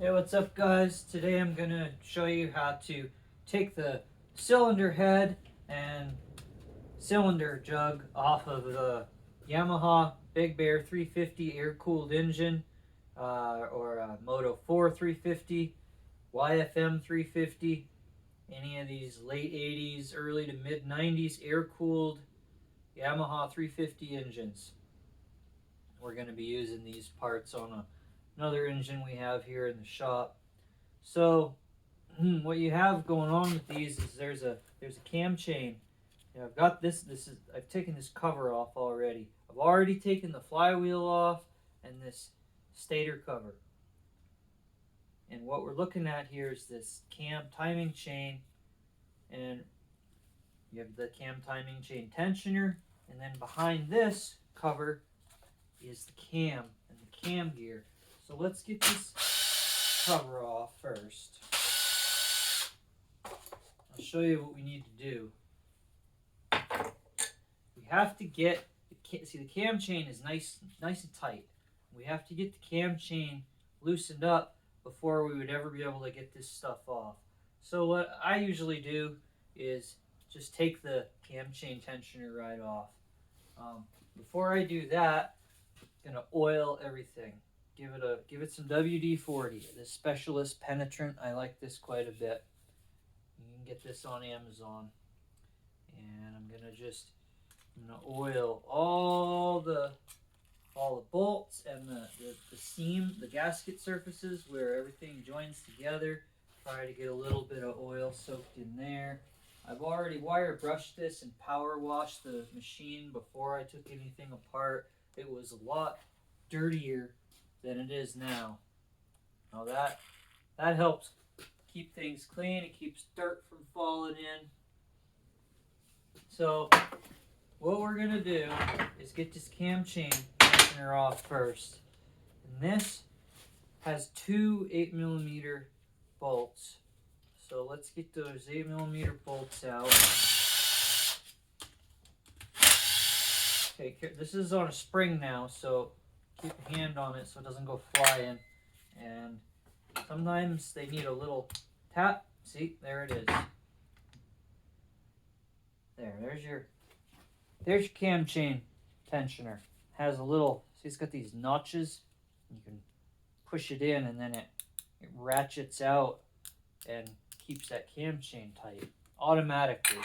Hey, what's up guys? Today I'm going to show you how to take the cylinder head and cylinder jug off of the Yamaha Big Bear 350 air-cooled engine or Moto4 350, YFM 350, any of these late 80s, early to mid 90s air-cooled Yamaha 350 engines. We're going to be using these parts on another engine we have here in the shop. So what you have going on with these is there's a cam chain. Now I've got I've taken this cover off already. I've already taken the flywheel off and this stator cover. And what we're looking at here is this cam timing chain, and you have the cam timing chain tensioner, and then behind this cover is the cam and the cam gear. So let's get this cover off first. I'll show you what we need to do. We have to get the cam chain is nice and tight. We have to get the cam chain loosened up before we would ever be able to get this stuff off. So what I usually do is just take the cam chain tensioner right off. Before I do that, I'm gonna oil everything. Give it some WD-40, this specialist penetrant. I like this quite a bit. You can get this on Amazon. And I'm gonna oil all the bolts and the seam, the gasket surfaces where everything joins together. Try to get a little bit of oil soaked in there. I've already wire brushed this and power washed the machine before I took anything apart. It was a lot dirtier than it is now. Now that helps keep things clean. It keeps dirt from falling in. So what we're going to do is get this cam chain tensioner off first. And this has two 8mm bolts. So let's get those 8mm bolts out. Okay, this is on a spring now, so keep a hand on it so it doesn't go flying. And sometimes they need a little tap. See, there it is. There's your cam chain tensioner. Has a little, see, it's got these notches. You can push it in and then it ratchets out and keeps that cam chain tight automatically.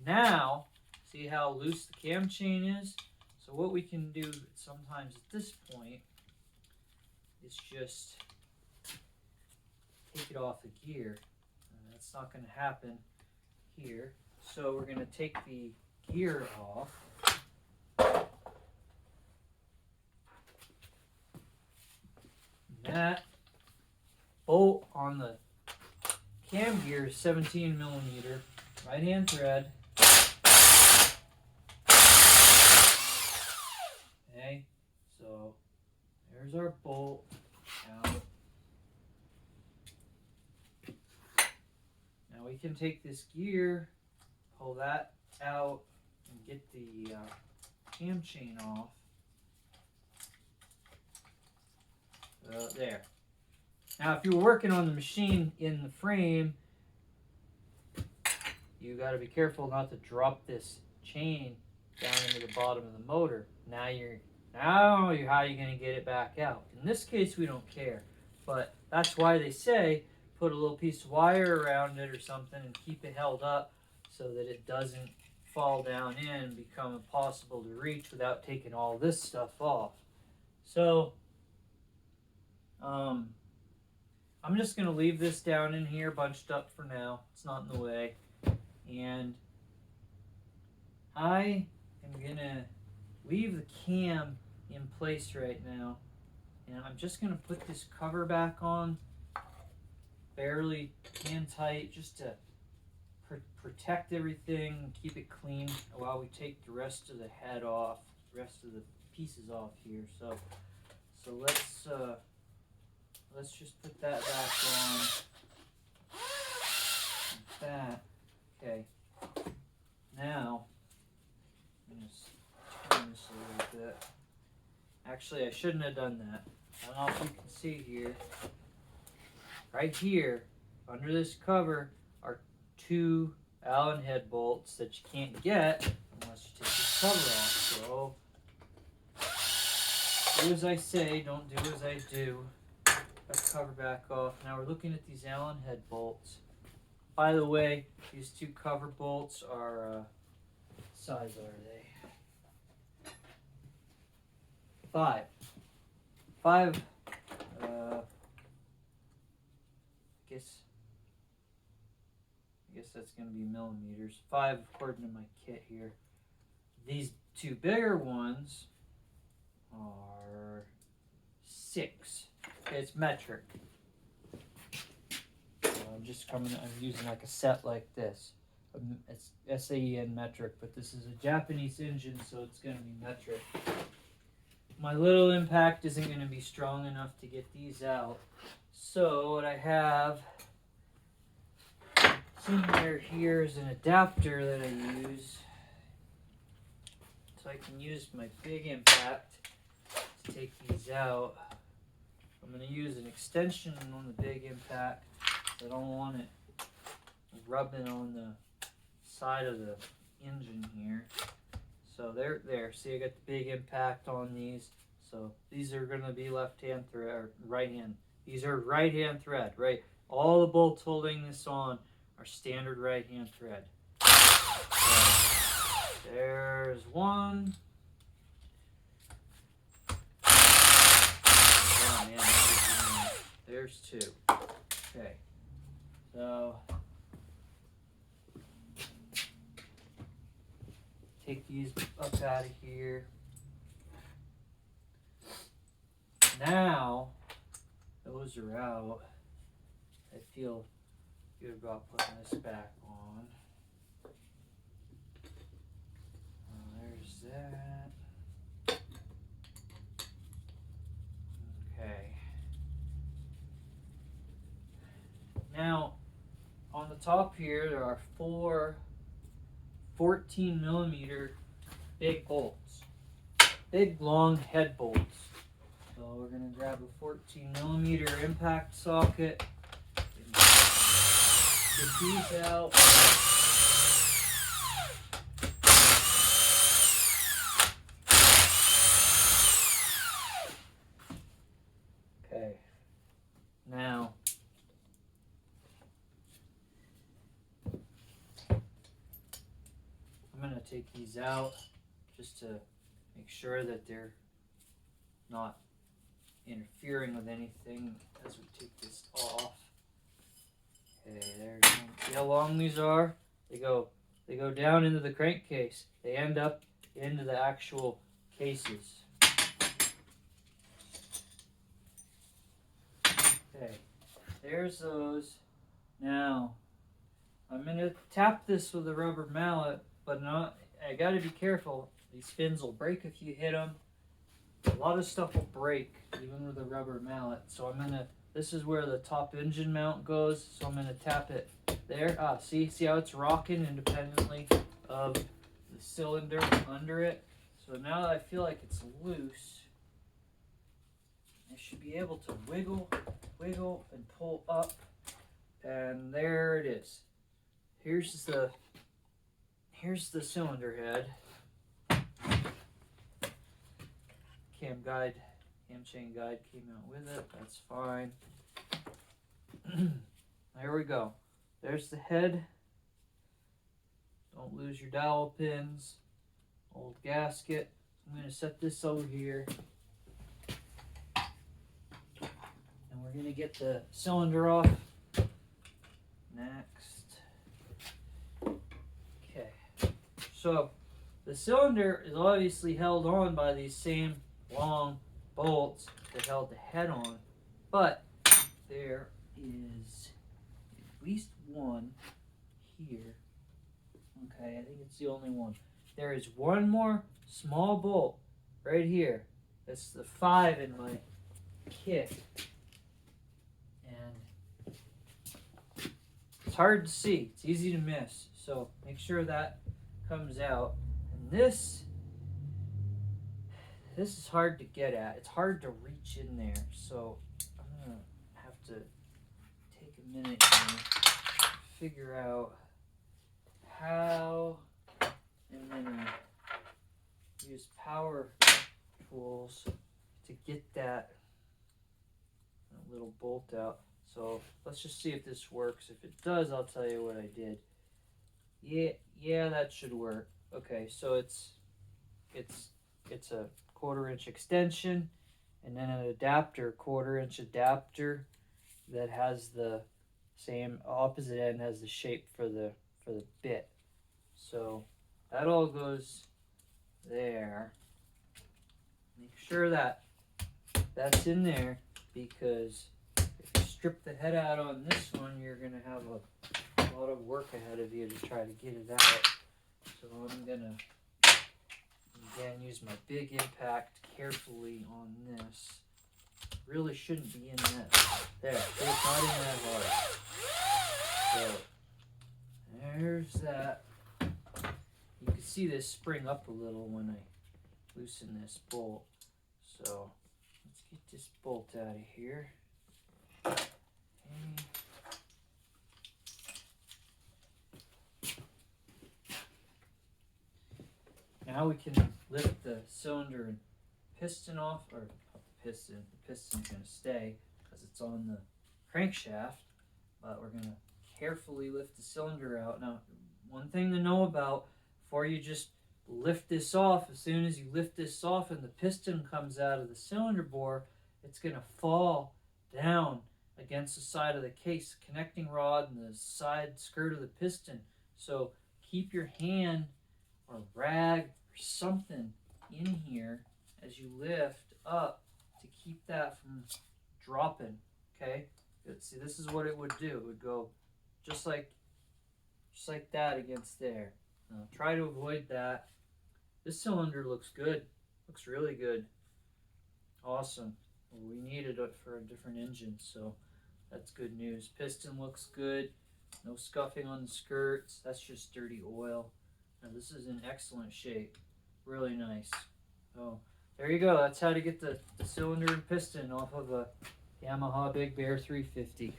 Now, see how loose the cam chain is? So what we can do sometimes at this point is just take it off the gear. And that's not going to happen here. So we're going to take the gear off. And that bolt on the cam gear is 17mm, right hand thread. Okay, so there's our bolt out. Now we can take this gear, pull that out, and get the cam chain off. There. Now if you were working on the machine in the frame, you got to be careful not to drop this chain down into the bottom of the motor. Now how are you going to get it back out? In this case, we don't care, but that's why they say put a little piece of wire around it or something and keep it held up so that it doesn't fall down in and become impossible to reach without taking all this stuff off. So I'm just going to leave this down in here bunched up for now. It's not in the way. And I am going to leave the cam in place right now. And I'm just going to put this cover back on, barely hand tight, just to protect everything and keep it clean while we take the rest of the head off, the rest of the pieces off here. So let's just put that back on. Like that. Okay. Now, I'm going to turn this a little bit. Actually, I shouldn't have done that. I don't know if you can see here. right here under this cover are 2 Allen head bolts that you can't get unless you take this cover off. So do as I say, don't do as I do. Got the cover back off. Now we're looking at these Allen head bolts. By the way, these 2 cover bolts are, what size are they? 5. I guess that's going to be millimeters. 5 according to my kit here. These 2 bigger ones are 6. Okay, it's metric. I'm using like a set like this. It's SAEN metric, but this is a Japanese engine, so it's going to be metric. My little impact isn't going to be strong enough to get these out. So what I have somewhere here is an adapter that I use. So I can use my big impact to take these out. I'm going to use an extension on the big impact. I don't want it rubbing on the side of the engine here. So there. See, I got the big impact on these. So these are going to be left-hand thread or right-hand. These are right-hand thread, right? All the bolts holding this on are standard right-hand thread. So there's one. Oh man, there's 2. Okay. So take these up out of here. Now those are out. I feel good about putting this back on. There's that. Okay. Now on the top here there are 4 14 millimeter big bolts. Big long head bolts. So we're going to grab a 14 millimeter impact socket. Get these out. Okay. Now I'm going to take these out just to make sure that they're not interfering with anything as we take this off. Okay, there's one. See how long these are? They go down into the crankcase. They end up into the actual cases. Okay, there's those. Now I'm gonna tap this with a rubber mallet, but I gotta be careful. These fins will break if you hit them. A lot of stuff will break even with a rubber mallet. So this is where the top engine mount goes. So I'm gonna tap it there. See how it's rocking independently of the cylinder under it. So now that I feel like it's loose, I should be able to wiggle and pull up, and there it is. Here's the cylinder head. Cam chain guide came out with it. That's fine. There we go. There's the head. Don't lose your dowel pins. Old gasket. I'm going to set this over here. And we're going to get the cylinder off next. Okay. So the cylinder is obviously held on by these same long bolts that held the head on, but there is at least one here. Okay, I think it's the only one. There is one more small bolt right here. That's the 5 in my kit, and it's hard to see. It's easy to miss, so make sure that comes out. And this is hard to get at. It's hard to reach in there, so I'm gonna have to minute here to figure out how I'm gonna use power tools to get that little bolt out. So let's just see if this works. If it does, I'll tell you what I did. Yeah, that should work. Okay, so it's a 1/4 inch extension, and then an adapter, 1/4 inch adapter that has the same opposite end has the shape for the bit. So that all goes there. Make sure that that's in there, because if you strip the head out on this one, you're gonna have a lot of work ahead of you to try to get it out. So I'm gonna again use my big impact carefully on this. Really shouldn't be in that. There, it's not in that hard. So there's that. You can see this spring up a little when I loosen this bolt. So let's get this bolt out of here. Okay. Now we can lift the cylinder and piston off, or not the piston. The piston's going to stay because it's on the crankshaft, but we're going to carefully lift the cylinder out. Now, one thing to know about before you just lift this off, as soon as you lift this off and the piston comes out of the cylinder bore, it's going to fall down against the side of the case, connecting rod and the side skirt of the piston. So keep your hand or rag or something in here as you lift up to keep that from dropping. Okay, see, this is what it would do. It would go just like that against there. Now try to avoid that. This cylinder looks good. Looks really good. Awesome. Well, we needed it for a different engine, so that's good news. Piston looks good. No scuffing on the skirts. That's just dirty oil. Now this is in excellent shape. Really nice. Oh, there you go. That's how to get the cylinder and piston off of a Yamaha Big Bear 350.